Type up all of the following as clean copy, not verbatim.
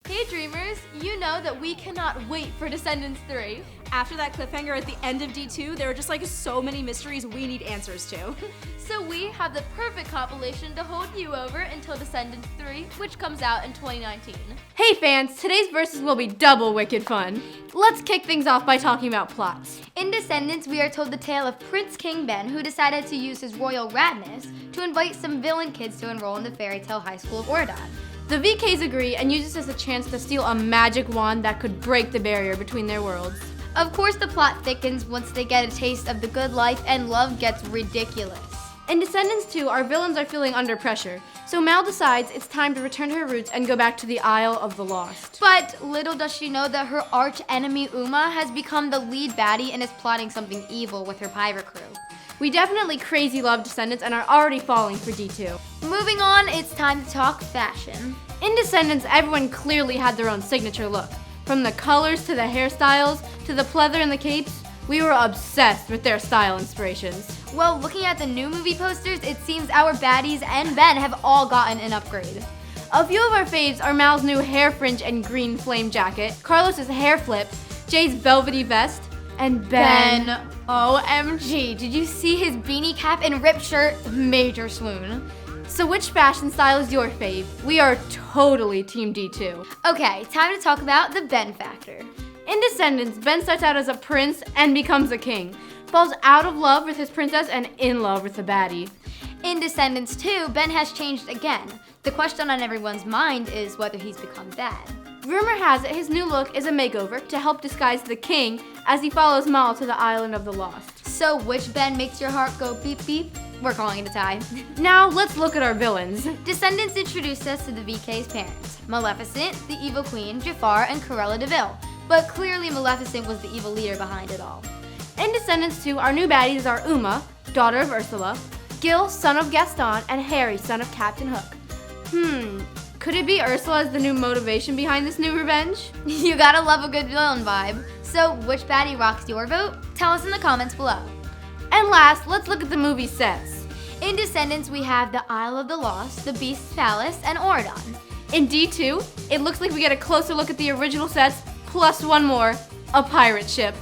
Hey Dreamers, you know that we cannot wait for Descendants 3. After that cliffhanger at the end of D2, there are just like so many mysteries we need answers to. So we have the perfect compilation to hold you over until Descendants 3, which comes out in 2019. Hey fans, today's verses will be double wicked fun. Let's kick things off by talking about plots. In Descendants, we are told the tale of Prince King Ben, who decided to use his royal radness to invite some villain kids to enroll in the fairy tale high school of Ordon. The VKs agree and use this as a chance to steal a magic wand that could break the barrier between their worlds. Of course, the plot thickens once they get a taste of the good life and love gets ridiculous. In Descendants 2, our villains are feeling under pressure, so Mal decides it's time to return to her roots and go back to the Isle of the Lost. But little does she know that her arch enemy Uma has become the lead baddie and is plotting something evil with her pirate crew. We definitely crazy love Descendants and are already falling for D2. Moving on, it's time to talk fashion. In Descendants, everyone clearly had their own signature look. From the colors to the hairstyles to the pleather and the capes, we were obsessed with their style inspirations. Well, looking at the new movie posters, it seems our baddies and Ben have all gotten an upgrade. A few of our faves are Mal's new hair fringe and green flame jacket, Carlos's hair flip, Jay's velvety vest, and Ben. OMG, did you see his beanie cap and ripped shirt? Major swoon. So which fashion style is your fave? We are totally Team D2. Okay, time to talk about the Ben factor. In Descendants, Ben starts out as a prince and becomes a king, falls out of love with his princess and in love with the baddie. In Descendants 2, Ben has changed again. The question on everyone's mind is whether he's become bad. Rumor has it his new look is a makeover to help disguise the king as he follows Mal to the Island of the Lost. So which Ben makes your heart go beep beep? We're calling it a tie. Now let's look at our villains. Descendants introduced us to the VK's parents, Maleficent, the evil queen, Jafar, and Cruella de Vil. But clearly Maleficent was the evil leader behind it all. In Descendants 2, our new baddies are Uma, daughter of Ursula, Gil, son of Gaston, and Harry, son of Captain Hook. Could it be Ursula as the new motivation behind this new revenge? You gotta love a good villain vibe. So which baddie rocks your vote? Tell us in the comments below. And last, let's look at the movie sets. In Descendants, we have the Isle of the Lost, the Beast's Palace, and Ordon. In D2, it looks like we get a closer look at the original sets, plus one more, a pirate ship.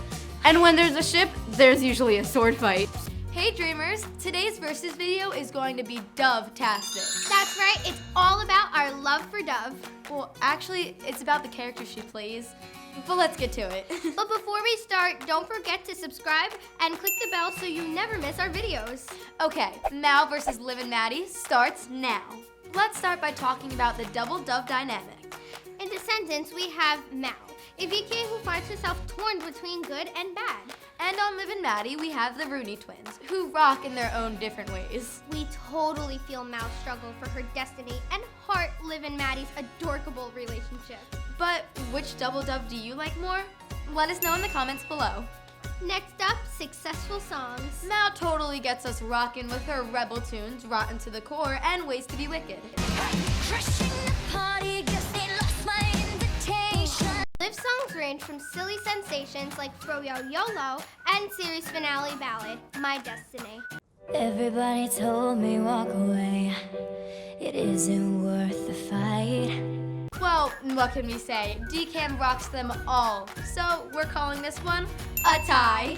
And when there's a ship, there's usually a sword fight. Hey Dreamers, today's versus video is going to be Dove-tastic. That's right, it's all about our love for Dove. Well, actually, it's about the character she plays. But let's get to it. But before we start, don't forget to subscribe and click the bell so you never miss our videos. Okay, Mal versus Liv and Maddie starts now. Let's start by talking about the double Dove dynamic. In Descendants, we have Mal, a VK who finds herself torn between good and bad. And on Liv and Maddie, we have the Rooney twins, who rock in their own different ways. We totally feel Mal's struggle for her destiny and heart Liv and Maddie's adorable relationship. But which double Dove do you like more? Let us know in the comments below. Next up, successful songs. Mal totally gets us rockin' with her rebel tunes, rotten to the core, and ways to be wicked. Liv songs range from silly sensations like Froyo YOLO and series finale ballad, My Destiny. Everybody told me walk away, it isn't worth the fight. Well, what can we say? DCAM rocks them all. So we're calling this one a tie.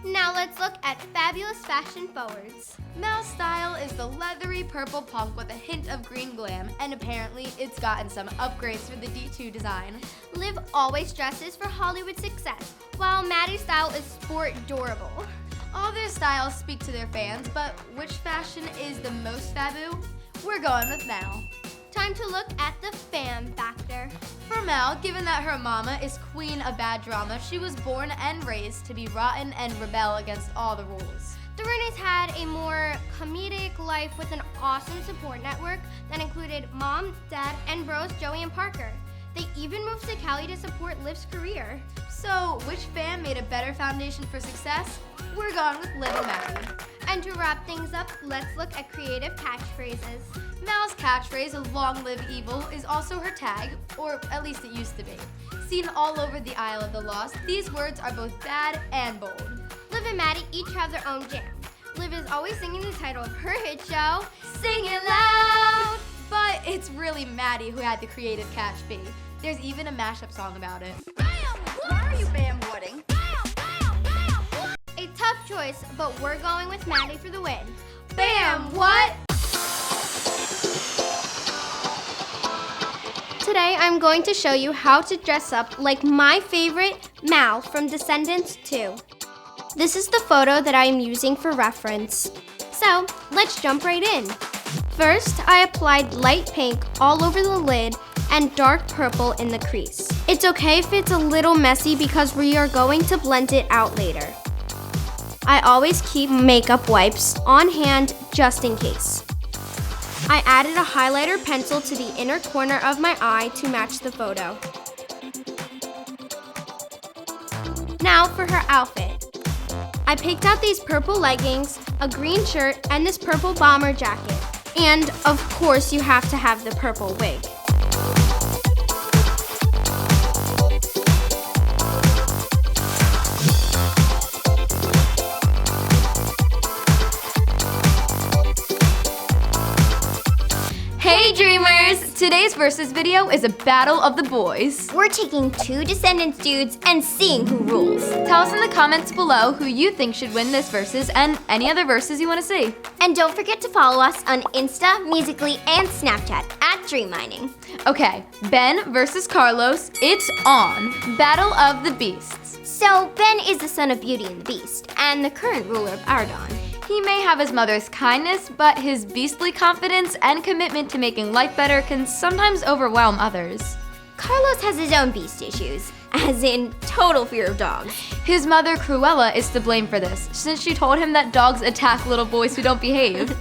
Now let's look at fabulous fashion forwards. Mal's style is the leathery purple punk with a hint of green glam, and apparently it's gotten some upgrades for the D2 design. Liv always dresses for Hollywood success, while Maddie's style is sport durable. All their styles speak to their fans, but which fashion is the most fabu? We're going with Mal. Time to look at the fan factor. For Mal, given that her mama is queen of bad drama, she was born and raised to be rotten and rebel against all the rules. The Rooneys had a more comedic life with an awesome support network that included mom, dad, and bros Joey and Parker. They even moved to Cali to support Liv's career. So, which fan made a better foundation for success? We're going with Liv and Maddie. And to wrap things up, let's look at creative catchphrases. Mal's catchphrase, Long Live Evil, is also her tag, or at least it used to be. Seen all over the Isle of the Lost, these words are both bad and bold. Liv and Maddie each have their own jam. Liv is always singing the title of her hit show, Sing It Loud! But But it's really Maddie who had the creative catch fave. There's even a mashup song about it. Why are you bam-wooding? A tough choice, but we're going with Maddie for the win. Bam! What? Today I'm going to show you how to dress up like my favorite, Mal from Descendants 2. This is the photo that I am using for reference. So, let's jump right in. First, I applied light pink all over the lid and dark purple in the crease. It's okay if it's a little messy because we are going to blend it out later. I always keep makeup wipes on hand just in case. I added a highlighter pencil to the inner corner of my eye to match the photo. Now for her outfit. I picked out these purple leggings, a green shirt, and this purple bomber jacket. And of course you have to have the purple wig. Hey Dreamers! Today's versus video is a battle of the boys. We're taking 2 Descendants dudes and seeing who rules. Tell us in the comments below who you think should win this versus and any other verses you want to see. And don't forget to follow us on Insta, Musical.ly, and Snapchat at Dream Mining. Okay, Ben versus Carlos, it's on. Battle of the Beasts. So, Ben is the son of Beauty and the Beast, and the current ruler of Ardon. He may have his mother's kindness, but his beastly confidence and commitment to making life better can sometimes overwhelm others. Carlos has his own beast issues, as in total fear of dogs. His mother, Cruella, is to blame for this, since she told him that dogs attack little boys who don't behave.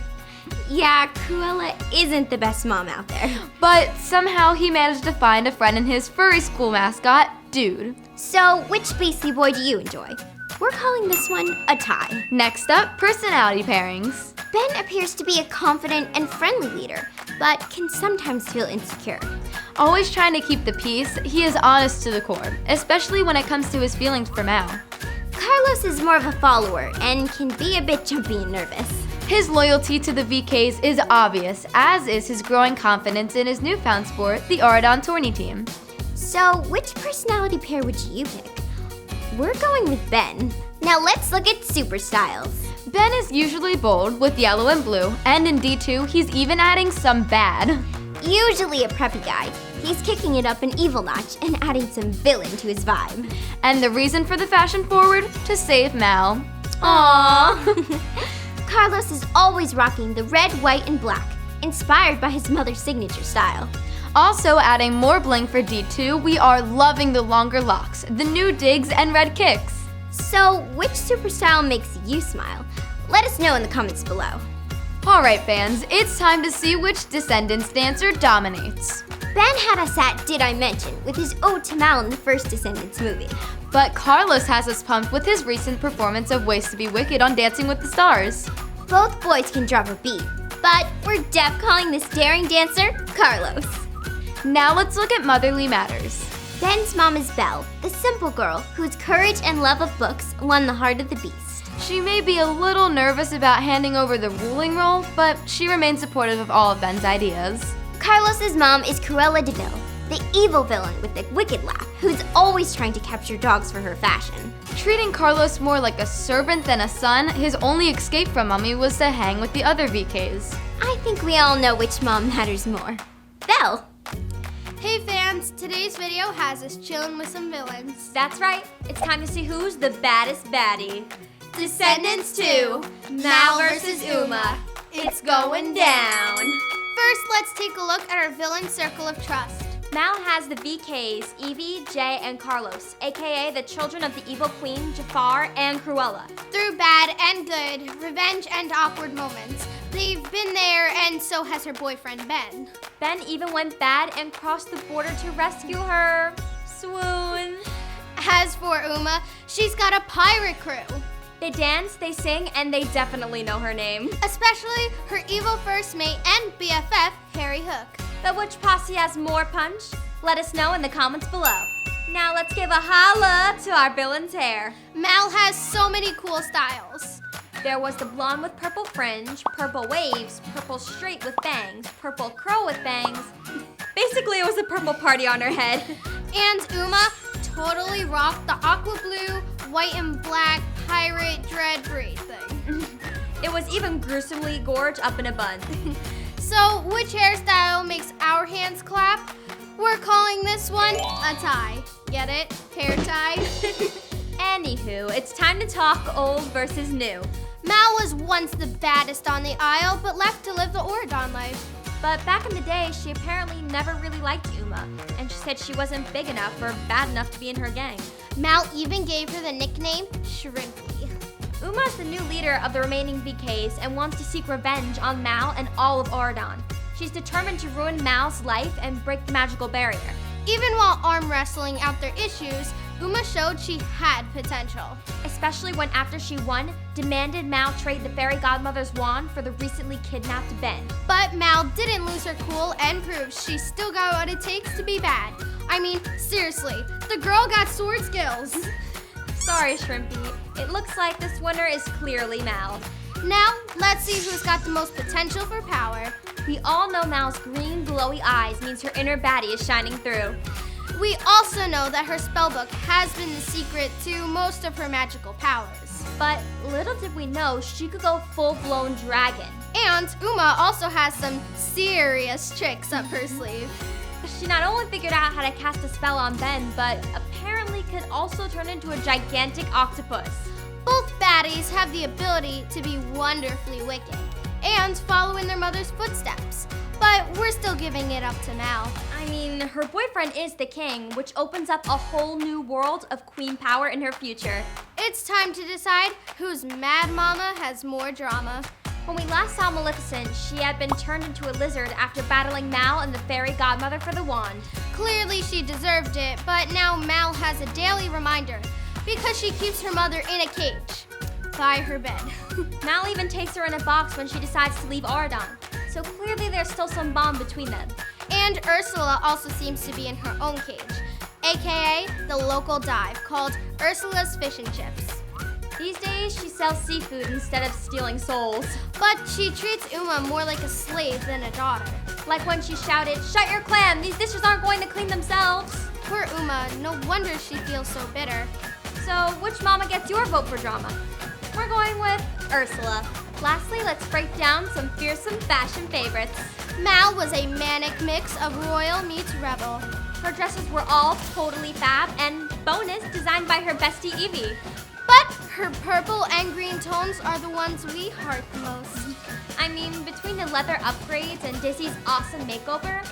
Yeah, Cruella isn't the best mom out there. But somehow he managed to find a friend in his furry school mascot, Dude. So, which beastly boy do you enjoy? We're calling this one a tie. Next up, personality pairings. Ben appears to be a confident and friendly leader, but can sometimes feel insecure. Always trying to keep the peace, he is honest to the core, especially when it comes to his feelings for Mal. Carlos is more of a follower and can be a bit jumpy and nervous. His loyalty to the VKs is obvious, as is his growing confidence in his newfound sport, the Ardon tourney team. So, which personality pair would you pick? We're going with Ben. Now let's look at super styles. Ben is usually bold with yellow and blue, and in D2, he's even adding some bad. Usually a preppy guy, he's kicking it up an evil notch and adding some villain to his vibe. And the reason for the fashion forward? To save Mal. Aww. Carlos is always rocking the red, white, and black, inspired by his mother's signature style. Also adding more bling for D2, we are loving the longer locks, the new digs, and red kicks. So, which super style makes you smile? Let us know in the comments below. Alright fans, it's time to see which Descendants dancer dominates. Ben had us at Did I Mention with his ode to Mal in the first Descendants movie. But Carlos has us pumped with his recent performance of Ways to Be Wicked on Dancing with the Stars. Both boys can drop a beat, but we're def calling this daring dancer Carlos. Now let's look at motherly matters. Ben's mom is Belle, the simple girl whose courage and love of books won the heart of the beast. She may be a little nervous about handing over the ruling role, but she remains supportive of all of Ben's ideas. Carlos's mom is Cruella de Vil, the evil villain with the wicked laugh, who's always trying to capture dogs for her fashion. Treating Carlos more like a servant than a son, his only escape from Mommy was to hang with the other VKs. I think we all know which mom matters more. Belle! Hey fans, today's video has us chilling with some villains. That's right. It's time to see who's the baddest baddie. Descendants 2, Mal versus Uma. It's going down. First, let's take a look at our villain circle of trust. Mal has the VKs, Evie, Jay, and Carlos, aka the children of the evil queen, Jafar, and Cruella. Through bad and good, revenge and awkward moments, they've been there, and so has her boyfriend Ben. Ben even went bad and crossed the border to rescue her. Swoon. As for Uma, she's got a pirate crew. They dance, they sing, and they definitely know her name. Especially her evil first mate and BFF, Harry Hook. But which posse has more punch? Let us know in the comments below. Now let's give a holla to our villain's hair. Mal has so many cool styles. There was the blonde with purple fringe, purple waves, purple straight with bangs, purple curl with bangs. Basically, it was a purple party on her head. And Uma totally rocked the aqua blue, white and black pirate dread braid thing. It was even gruesomely gorge up in a bun. So, which hairstyle makes our hands clap? We're calling this one a tie. Get it? Hair tie? Anywho, it's time to talk old versus new. Mal was once the baddest on the aisle, but left to live the Oregon life. But back in the day, she apparently never really liked Uma, and she said she wasn't big enough or bad enough to be in her gang. Mal even gave her the nickname Shrimpy. Uma's the new leader of the remaining VKs and wants to seek revenge on Mal and all of Oregon. She's determined to ruin Mal's life and break the magical barrier. Even while arm wrestling out their issues, Uma showed she had potential. Especially when after she won, demanded Mal trade the fairy godmother's wand for the recently kidnapped Ben. But Mal didn't lose her cool and proved she still got what it takes to be bad. I mean, seriously, the girl got sword skills. Sorry, Shrimpy. It looks like this winner is clearly Mal. Now, let's see who's got the most potential for power. We all know Mal's green, glowy eyes means her inner baddie is shining through. We also know that her spellbook has been the secret to most of her magical powers. But little did we know she could go full-blown dragon. And Uma also has some serious tricks up her sleeve. She not only figured out how to cast a spell on Ben, but apparently could also turn into a gigantic octopus. Both baddies have the ability to be wonderfully wicked and follow in their mother's footsteps. But we're still giving it up to Mal. I mean, her boyfriend is the king, which opens up a whole new world of queen power in her future. It's time to decide whose mad mama has more drama. When we last saw Maleficent, she had been turned into a lizard after battling Mal and the fairy godmother for the wand. Clearly she deserved it, but now Mal has a daily reminder because she keeps her mother in a cage by her bed. Mal even takes her in a box when she decides to leave Oregon. So clearly there's still some bond between them. And Ursula also seems to be in her own cage, aka the local dive called Ursula's Fish and Chips. These days, she sells seafood instead of stealing souls. But she treats Uma more like a slave than a daughter. Like when she shouted, "Shut your clam, these dishes aren't going to clean themselves." Poor Uma, no wonder she feels so bitter. So, which mama gets your vote for drama? We're going with Ursula. Lastly, let's break down some fearsome fashion favorites. Mal was a manic mix of royal meets rebel. Her dresses were all totally fab and bonus designed by her bestie Evie. But her purple and green tones are the ones we heart the most. I mean, between the leather upgrades and Dizzy's awesome makeover,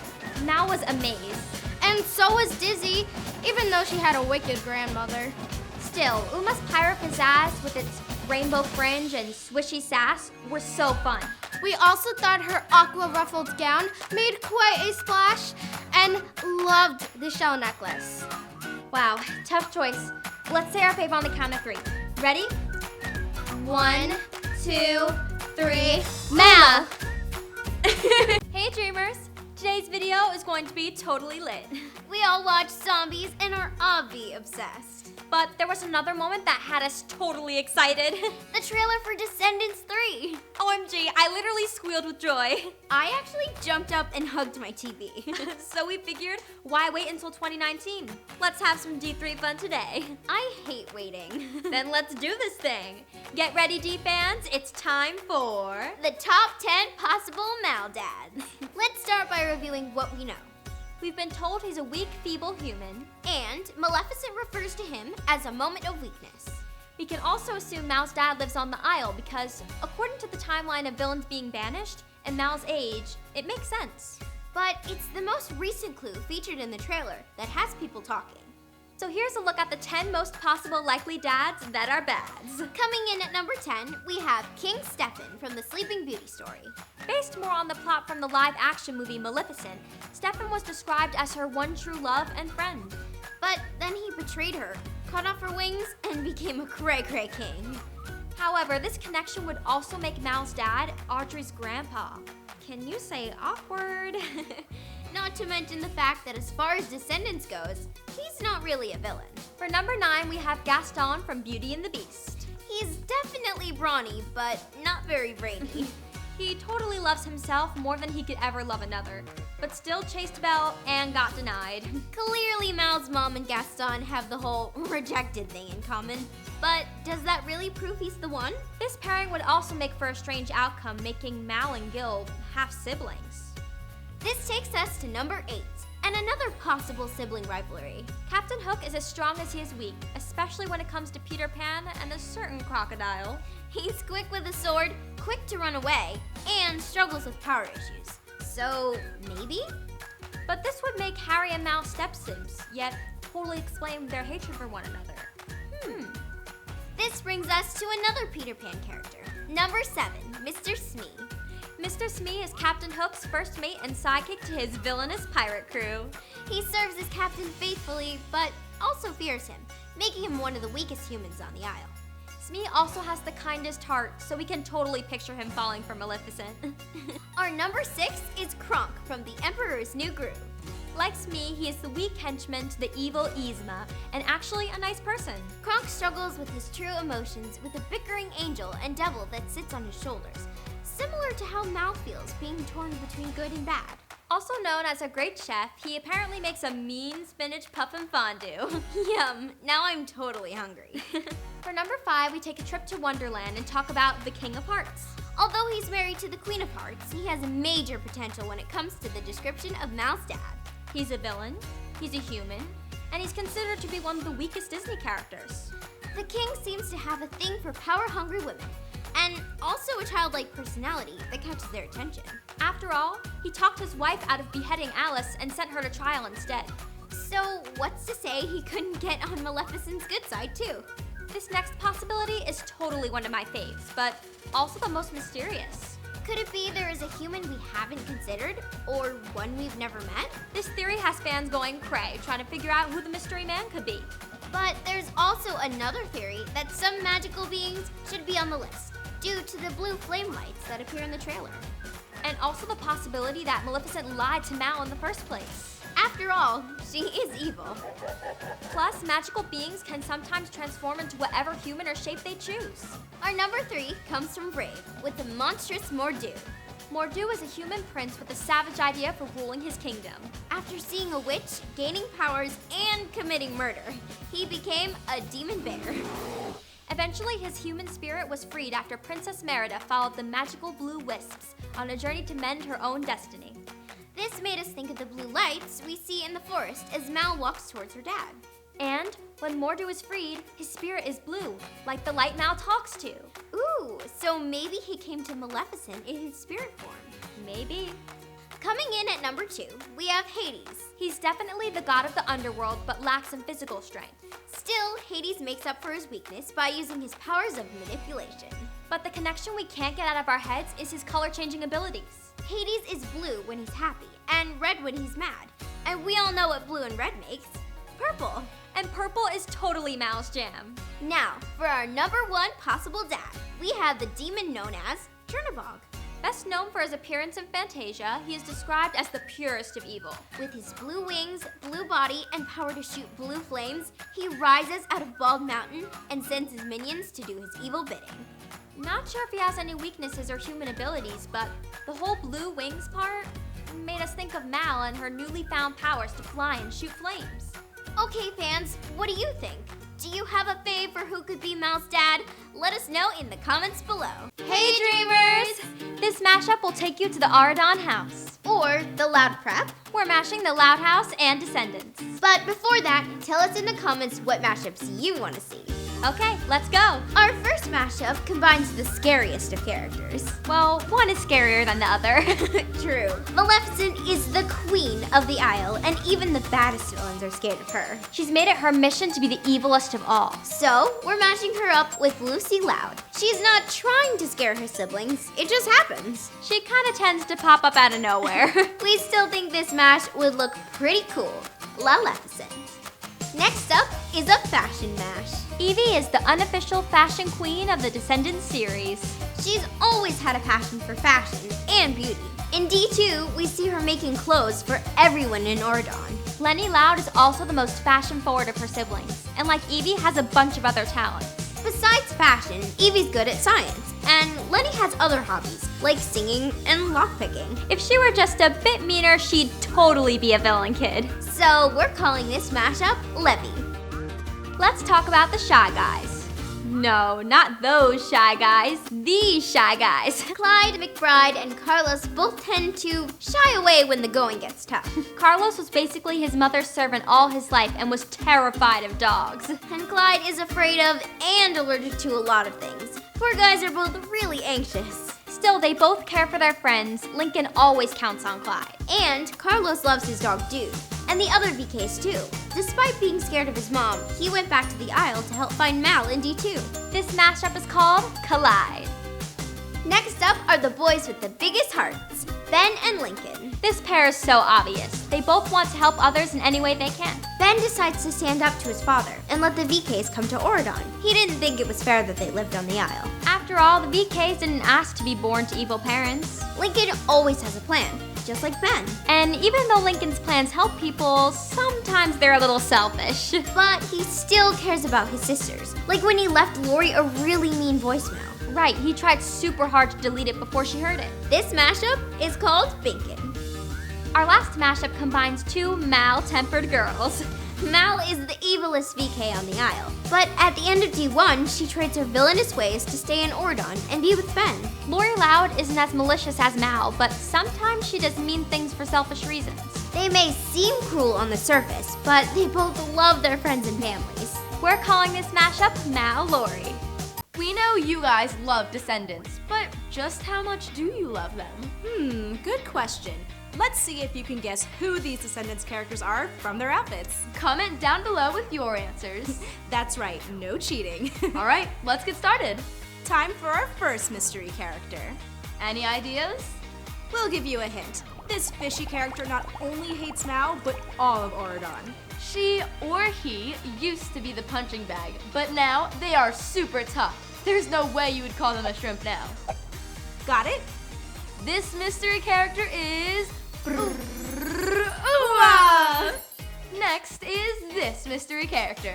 Mal was amazed. And so was Dizzy, even though she had a wicked grandmother. Still, Uma's pirate pizzazz with its rainbow fringe and swishy sass were so fun. We also thought her aqua ruffled gown made quite a splash and loved the shell necklace. Wow, tough choice. Let's say our fave on the count of 3. Ready? 1, 2, 3. Mal! Hey dreamers! Today's video is going to be totally lit. We all watch zombies and are obvi obsessed. But there was another moment that had us totally excited. The trailer for Descendants 3. OMG, I literally squealed with joy. I actually jumped up and hugged my TV. So we figured, why wait until 2019? Let's have some D3 fun today. I hate waiting. Then let's do this thing. Get ready, D fans. It's time for The top 10 possible Mal dads. Let's start by revealing what we know. We've been told he's a weak, feeble human. And Maleficent refers to him as a moment of weakness. We can also assume Mal's dad lives on the Isle because, according to the timeline of villains being banished and Mal's age, it makes sense. But it's the most recent clue featured in the trailer that has people talking. So here's a look at the 10 most possible likely dads that are bads. Coming in at number 10, we have King Stefan from the Sleeping Beauty story. Based more on the plot from the live-action movie Maleficent, Stefan was described as her one true love and friend. But then he betrayed her, cut off her wings, and became a cray-cray king. However, this connection would also make Mal's dad Audrey's grandpa. Can you say awkward? Not to mention the fact that as far as Descendants goes, he's not really a villain. For number 9, we have Gaston from Beauty and the Beast. He He's definitely brawny, but not very brainy. He totally loves himself more than he could ever love another, but still chased Belle and got denied. Clearly, Mal's mom and Gaston have the whole rejected thing in common, but does that really prove he's the one? This pairing would also make for a strange outcome, making Mal and Gil half-siblings. This takes us to number 8, and another possible sibling rivalry. Captain Hook is as strong as he is weak, especially when it comes to Peter Pan and a certain crocodile. He's quick with a sword, quick to run away, and struggles with power issues. So, maybe? But this would make Harry and Mal step-sims, yet totally explain their hatred for one another. This brings us to another Peter Pan character. Number 7, Mr. Smee. Mr. Smee is Captain Hook's first mate and sidekick to his villainous pirate crew. He serves his captain faithfully, but also fears him, making him one of the weakest humans on the Isle. Smee also has the kindest heart, so we can totally picture him falling for Maleficent. Our number 6 is Kronk from The Emperor's New Groove. Like Smee, he is the weak henchman to the evil Yzma, and actually a nice person. Kronk struggles with his true emotions with a bickering angel and devil that sits on his shoulders, similar to how Mal feels being torn between good and bad. Also known as a great chef, he apparently makes a mean spinach puffin fondue. Yum, now I'm totally hungry. For number 5, we take a trip to Wonderland and talk about the King of Hearts. Although he's married to the Queen of Hearts, he has major potential when it comes to the description of Mal's dad. He's a villain, he's a human, and he's considered to be one of the weakest Disney characters. The king seems to have a thing for power-hungry women, and also a childlike personality that catches their attention. After all, he talked his wife out of beheading Alice and sent her to trial instead. So what's to say he couldn't get on Maleficent's good side too? This next possibility is totally one of my faves, but also the most mysterious. Could it be there is a human we haven't considered, or one we've never met? This theory has fans going cray, trying to figure out who the mystery man could be. But there's also another theory that some magical beings should be on the list, due to the blue flame lights that appear in the trailer. And also the possibility that Maleficent lied to Mal in the first place. After all, she is evil. Plus, magical beings can sometimes transform into whatever human or shape they choose. Our number 3 comes from Brave, with the monstrous Mor'du. Mor'du is a human prince with a savage idea for ruling his kingdom. After seeing a witch, gaining powers, and committing murder, he became a demon bear. Eventually, his human spirit was freed after Princess Merida followed the magical blue wisps on a journey to mend her own destiny. This made us think of the blue lights we see in the forest as Mal walks towards her dad. And when Mor'du is freed, his spirit is blue, like the light Mal talks to. Ooh, so maybe he came to Maleficent in his spirit form. Maybe. Coming in at number 2, we have Hades. He's definitely the god of the underworld, but lacks in physical strength. Still, Hades makes up for his weakness by using his powers of manipulation. But the connection we can't get out of our heads is his color-changing abilities. Hades is blue when he's happy, and red when he's mad. And we all know what blue and red makes. Purple. And purple is totally Mal's jam. Now, for our number 1 possible dad, we have the demon known as Chernabog. Best known for his appearance in Fantasia, he is described as the purest of evil. With his blue wings, blue body, and power to shoot blue flames, he rises out of Bald Mountain and sends his minions to do his evil bidding. Not sure if he has any weaknesses or human abilities, but the whole blue wings part made us think of Mal and her newly found powers to fly and shoot flames. Okay, fans, what do you think? Do you have a fave for who could be Mal's dad? Let us know in the comments below. Hey dreamers! This mashup will take you to the Aradon house. Or the Loud Prep. We're mashing the Loud House and Descendants. But before that, tell us in the comments what mashups you want to see. Okay, let's go. Our first mashup combines the scariest of characters. Well, one is scarier than the other. True. Maleficent is the queen of the Isle, and even the baddest villains are scared of her. She's made it her mission to be the evilest of all. So, we're mashing her up with Lucy Loud. She's not trying to scare her siblings, it just happens. She kind of tends to pop up out of nowhere. We still think this mash would look pretty cool. Maleficent. Next up is a fashion mash. Evie is the unofficial fashion queen of the Descendants series. She's always had a passion for fashion and beauty. In D2, we see her making clothes for everyone in Ordon. Lenny Loud is also the most fashion-forward of her siblings, and like Evie, has a bunch of other talents. Besides fashion, Evie's good at science, and Lenny has other hobbies, like singing and lockpicking. If she were just a bit meaner, she'd totally be a villain kid. So we're calling this mashup Levy. Let's talk about the Shy Guys. No, not those Shy Guys, these Shy Guys. Clyde, McBride, and Carlos both tend to shy away when the going gets tough. Carlos was basically his mother's servant all his life and was terrified of dogs. And Clyde is afraid of and allergic to a lot of things. Poor guys are both really anxious. Still, they both care for their friends. Lincoln always counts on Clyde. And Carlos loves his dog Dude, and the other VKs too. Despite being scared of his mom, he went back to the aisle to help find Mal in D2. This mashup is called Collide. Next up are the boys with the biggest hearts, Ben and Lincoln. This pair is so obvious. They both want to help others in any way they can. Ben decides to stand up to his father and let the VKs come to Oregon. He didn't think it was fair that they lived on the aisle. After all, the VKs didn't ask to be born to evil parents. Lincoln always has a plan, just like Ben. And even though Lincoln's plans help people, sometimes they're a little selfish. But he still cares about his sisters, like when he left Lori a really mean voicemail. Right, he tried super hard to delete it before she heard it. This mashup is called Binkin'. Our last mashup combines two mal-tempered girls. Mal is the evilest VK on the aisle, but at the end of D1, she trades her villainous ways to stay in Ordon and be with Ben. Lori Loud isn't as malicious as Mal, but sometimes she does mean things for selfish reasons. They may seem cruel on the surface, but they both love their friends and families. We're calling this mashup Mal-Lori. We know you guys love Descendants, but just how much do you love them? Good question. Let's see if you can guess who these Descendants characters are from their outfits. Comment down below with your answers. That's right, no cheating. All right, let's get started. Time for our first mystery character. Any ideas? We'll give you a hint. This fishy character not only hates Mao, but all of Oregon. She or he used to be the punching bag, but now they are super tough. There's no way you would call them a shrimp now. Got it? This mystery character is Next is this mystery character.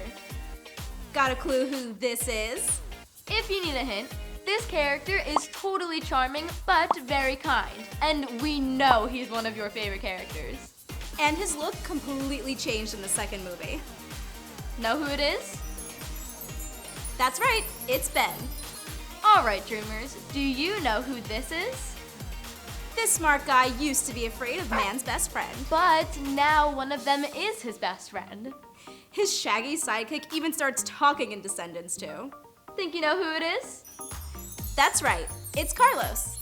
Got a clue who this is? If you need a hint, this character is totally charming but very kind, and we know he's one of your favorite characters. And his look completely changed in the second movie. Know who it is? That's right, it's Ben. All right, Dreamers, do you know who this is? This smart guy used to be afraid of man's best friend. But now one of them is his best friend. His shaggy sidekick even starts talking in Descendants too. Think you know who it is? That's right, it's Carlos.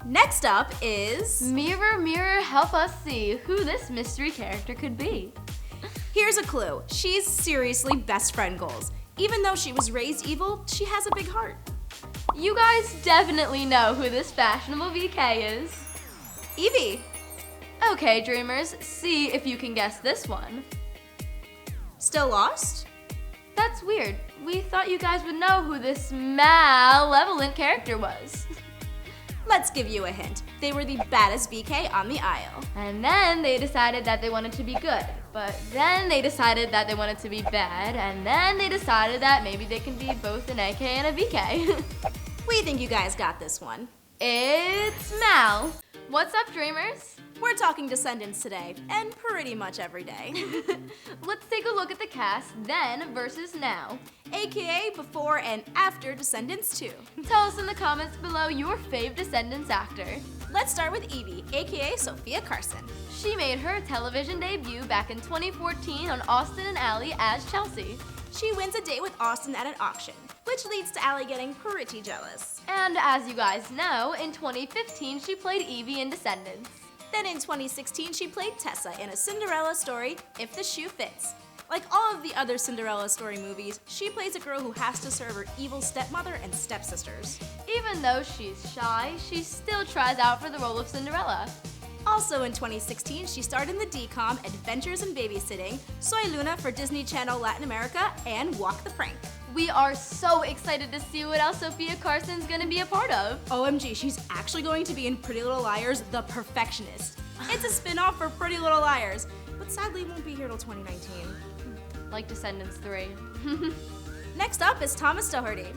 Next up is... Mirror, mirror, help us see who this mystery character could be. Here's a clue. She's seriously best friend goals. Even though she was raised evil, she has a big heart. You guys definitely know who this fashionable VK is. Evie. Okay, Dreamers, see if you can guess this one. Still lost? That's weird. We thought you guys would know who this malevolent character was. Let's give you a hint. They were the baddest VK on the aisle. And then they decided that they wanted to be good. But then they decided that they wanted to be bad. And then they decided that maybe they can be both an AK and a VK. We think you guys got this one. It's Mal. What's up, Dreamers? We're talking Descendants today, and pretty much every day. Let's take a look at the cast then versus now. AKA before and after Descendants 2. Tell us in the comments below your fave Descendants actor. Let's start with Evie, AKA Sophia Carson. She made her television debut back in 2014 on Austin and Ally as Chelsea. She wins a date with Austin at an auction, which leads to Ally getting pretty jealous. And as you guys know, in 2015 she played Evie in Descendants. Then in 2016, she played Tessa in a Cinderella story, If the Shoe Fits. Like all of the other Cinderella story movies, she plays a girl who has to serve her evil stepmother and stepsisters. Even though she's shy, she still tries out for the role of Cinderella. Also in 2016, she starred in the DCOM Adventures in Babysitting, Soy Luna for Disney Channel Latin America, and Walk the Prank. We are so excited to see what else Sophia Carson's gonna be a part of. OMG, she's actually going to be in Pretty Little Liars, The Perfectionist. It's a spin-off for Pretty Little Liars, but sadly won't be here till 2019. Like Descendants 3. Next up is Thomas Doherty.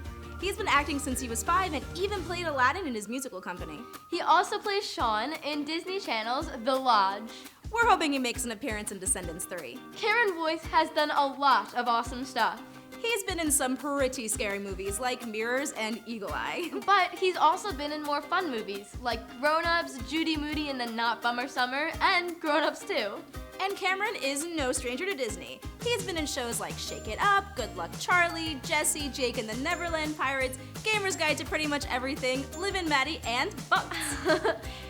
He's been acting since he was 5 and even played Aladdin in his musical company. He also plays Sean in Disney Channel's The Lodge. We're hoping he makes an appearance in Descendants 3. Cameron Boyce has done a lot of awesome stuff. He's been in some pretty scary movies like Mirrors and Eagle Eye. But he's also been in more fun movies like Grown Ups, Judy Moody in the Not Bummer Summer, and Grown Ups 2. And Cameron is no stranger to Disney. He's been in shows like Shake It Up, Good Luck Charlie, Jessie, Jake and the Neverland Pirates, Gamer's Guide to Pretty Much Everything, Liv and Maddie, and Bugs.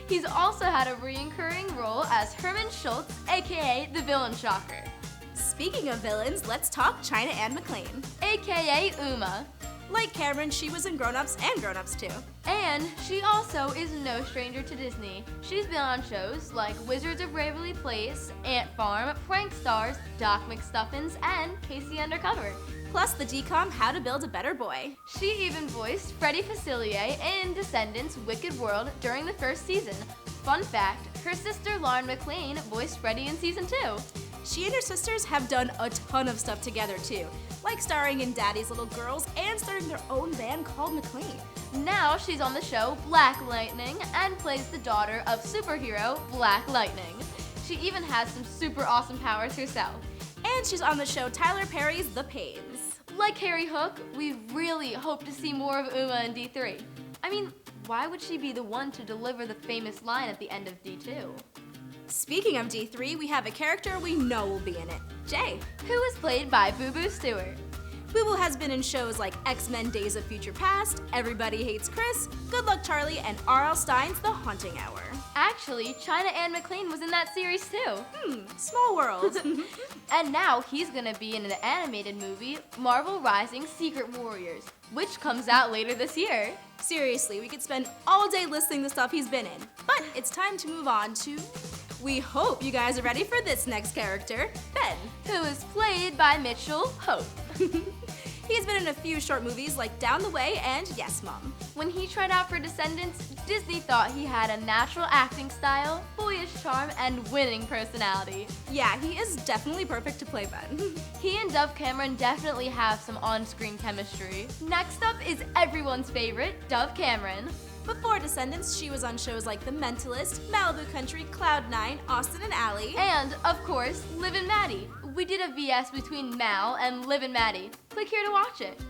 He's also had a recurring role as Herman Schultz, aka the Villain Shocker. Speaking of villains, let's talk China Anne McClain. Aka Uma. Like Cameron, she was in Grown Ups and Grown Ups 2. And she also is no stranger to Disney. She's been on shows like Wizards of Waverly Place, Ant Farm, Prank Stars, Doc McStuffins, and Casey Undercover. Plus the DCOM How to Build a Better Boy. She even voiced Freddie Facilier in Descendants' Wicked World during the first season. Fun fact, her sister Lauren McLean voiced Freddie in season 2. She and her sisters have done a ton of stuff together too, like starring in Daddy's Little Girls and starting their own band called McLean. Now she's on the show Black Lightning and plays the daughter of superhero Black Lightning. She even has some super awesome powers herself. And she's on the show Tyler Perry's The Pains. Like Harry Hook, we really hope to see more of Uma in D3. I mean, why would she be the one to deliver the famous line at the end of D2? Speaking of D3, we have a character we know will be in it, Jay. Who is played by Boo Boo Stewart. Boo Boo has been in shows like X-Men Days of Future Past, Everybody Hates Chris, Good Luck Charlie, and R.L. Stein's The Haunting Hour. Actually, China Anne McClain was in that series too. Small world. And now he's gonna be in an animated movie, Marvel Rising Secret Warriors, which comes out later this year. Seriously, we could spend all day listing the stuff he's been in. But it's time to move on to... We hope you guys are ready for this next character, Ben. Who is played by Mitchell Hope. He's been in a few short movies like Down the Way and Yes Mom. When he tried out for Descendants, Disney thought he had a natural acting style, boyish charm, and winning personality. Yeah, he is definitely perfect to play Ben. He and Dove Cameron definitely have some on-screen chemistry. Next up is everyone's favorite, Dove Cameron. Before Descendants, she was on shows like The Mentalist, Malibu Country, Cloud 9, Austin and Ally. And, of course, Liv and Maddie. We did a VS between Mal and Liv and Maddie. Click here to watch it.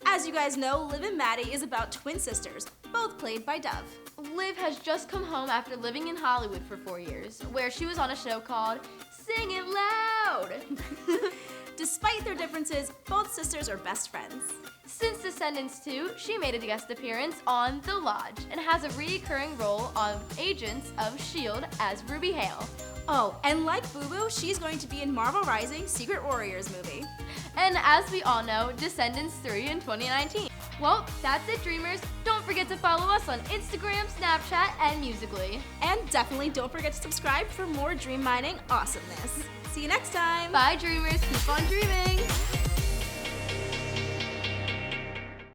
As you guys know, Liv and Maddie is about twin sisters, both played by Dove. Liv has just come home after living in Hollywood for 4 years, where she was on a show called Sing It Loud. Despite their differences, both sisters are best friends. Since Descendants 2, she made a guest appearance on The Lodge and has a recurring role on Agents of S.H.I.E.L.D. as Ruby Hale. Oh, and like Boo Boo, she's going to be in Marvel Rising Secret Warriors movie. And as we all know, Descendants 3 in 2019. Well, that's it, Dreamers. Don't forget to follow us on Instagram, Snapchat, and Musical.ly. And definitely don't forget to subscribe for more dream mining awesomeness. See you next time. Bye, Dreamers. Keep on dreaming.